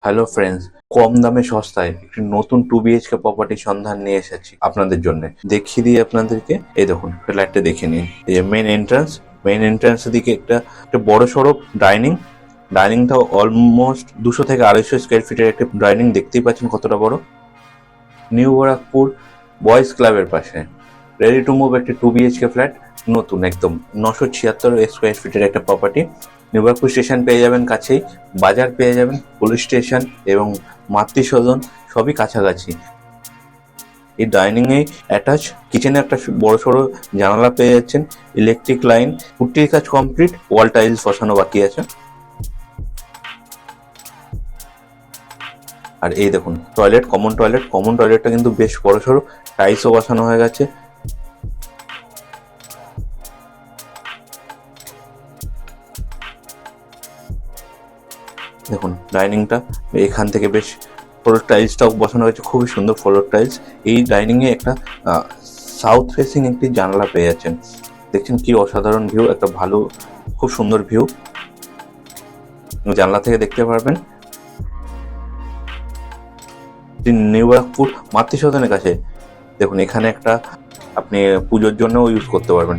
Hello friends, কম দামে সস্তায় একটি নতুন 2 BHK প্রপার্টির সন্ধান নিয়ে এসেছি আপনাদের জন্য। দেখিয়ে দিই আপনাদেরকে। এই দেখুন, ফ্ল্যাটটা দেখে নিন। এই যে মেইন এন্ট্রান্সের দিকে একটা বড় সড়ো ডাইনিংটাও অলমোস্ট 200 থেকে 250 স্কোয়ার ফিটের একটা ডাইনিং। দেখতেই পাচ্ছেন কতটা বড়। নিউ ব্যারাকপুর বয়েজ ক্লাবের পাশে রেডি টু মুভ একটি 2 BHK ফ্ল্যাট, নতুন একদম 976 স্কোয়ার ফিটের একটা প্রপার্টি। নিউ ব্যারাকপুর স্টেশন পেয়ে যাবেন কাছেই, বাজার পেয়ে যাবেন, পুলিশ স্টেশন এবং মাতৃসদন সবই কাছাকাছি। এই ডাইনিংয়ে অ্যাটাচ কিচেনে একটা বড় সড়ো জানালা পেয়ে যাচ্ছেন, ইলেকট্রিক লাইন, পুট্টির কাজ কমপ্লিট, ওয়াল টাইলস বসানো বাকি আছে। আর এই দেখুন কমন টয়লেটটা কিন্তু বেশ বড় সড়ো, টাইলসও বসানো হয়ে গেছে। দেখুন ডাইনিংটা এখান থেকে বেশ ফ্লোর টাইলসটাও বসানো হয়েছে, খুবই সুন্দর ফ্লোর টাইলস। এই ডাইনিংয়ে একটা সাউথ ফেসিং একটি জানালা পেয়ে যাচ্ছেন। দেখছেন কি অসাধারণ ভিউ, একটা ভালো খুব সুন্দর ভিউ জানলা থেকে দেখতে পারবেন। নিউ ব্যারাকপুর মাতৃসদনের কাছে দেখুন, এখানে একটা আপনি পুজোর জন্যও ইউজ করতে পারবেন,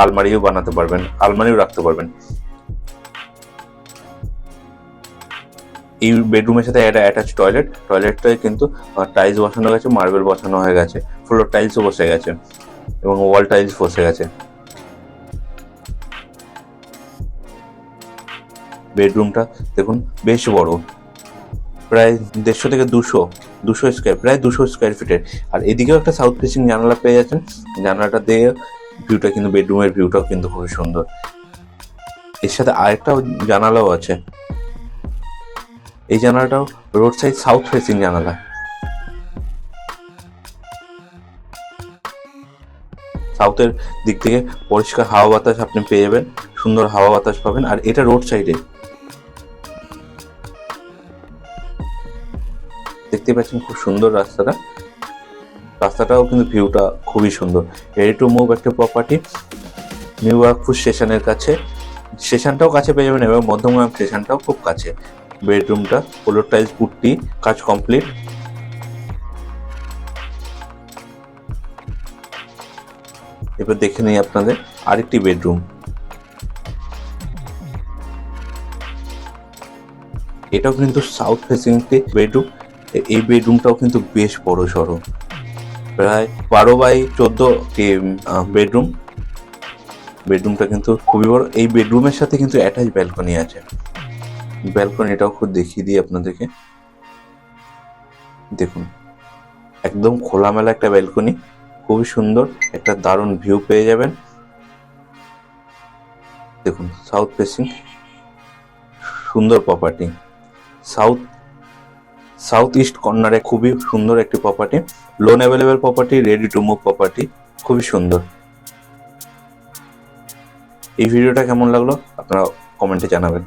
আলমারিও বানাতে পারবেন, আলমারিও রাখতে পারবেন। এই বেডরুমের সাথে একটা অ্যাটাচ টয়লেটটায় কিন্তু টাইলস বসানো গেছে, মার্বেল বসানো হয়ে গেছে, ফ্লোর টাইলসও বসে গেছে এবং ওয়াল টাইলস বসে গেছে। বেডরুমটা দেখুন বেশ বড়, প্রায় 150 থেকে 200 স্কোয়ার ফিটের। আর এদিকেও একটা সাউথ ফেসিং জানালা পেয়ে যাচ্ছেন। জানালাটা দিয়ে ভিউটা কিন্তু, বেডরুমের ভিউটাও কিন্তু খুবই সুন্দর। এর সাথে আরেকটাও জানালাও আছে। এই জানালাটাও রোড সাইড সাউথ ফেসিং জানালা। সাউথের দিক থেকে পরিষ্কার হাওয়া বাতাস আপনি পেয়ে যাবেন, সুন্দর হাওয়া বাতাস পাবেন। আর এটা রোড সাইডে, দেখতে পাচ্ছেন খুব সুন্দর রাস্তাটাও কিন্তু ভিউটা খুবই সুন্দর। রেডি টু মুভ একটা প্রপার্টি, নিউ ব্যারাকপুর স্টেশনের কাছে, স্টেশনটাও কাছে পেয়ে যাবেন এবং মধ্যমগ্রাম স্টেশনটাও খুব কাছে। বেডরুমটা ফ্লোর টাইলস পুট্টি কাজ কমপ্লিট। এবার দেখে নিই আপনাদের আরেকটি বেডরুম। এটাও কিন্তু সাউথ ফেসিং একটি বেডরুম। এই বেডরুমটাও কিন্তু বেশ বড় সড়ো, প্রায় 12x14 বেডরুম। বেডরুমটা কিন্তু খুবই বড়। এই বেডরুমের সাথে কিন্তু অ্যাটাচ ব্যালকনি আছে। ব্যালকনিটাও খুব দেখিয়ে দিই আপনাদেরকে। দেখুন একদম খোলামেলা একটা ব্যালকনি, খুবই সুন্দর, একটা দারুণ ভিউ পেয়ে যাবেন। দেখুন সাউথ ফেসিং সুন্দর প্রপার্টি, সাউথ ইস্ট কর্নারে খুবই সুন্দর একটি property, loan available property, ready to move property, খুবই সুন্দর। এই ভিডিওটা কেমন লাগলো আপনারা কমেন্টে জানাবেন।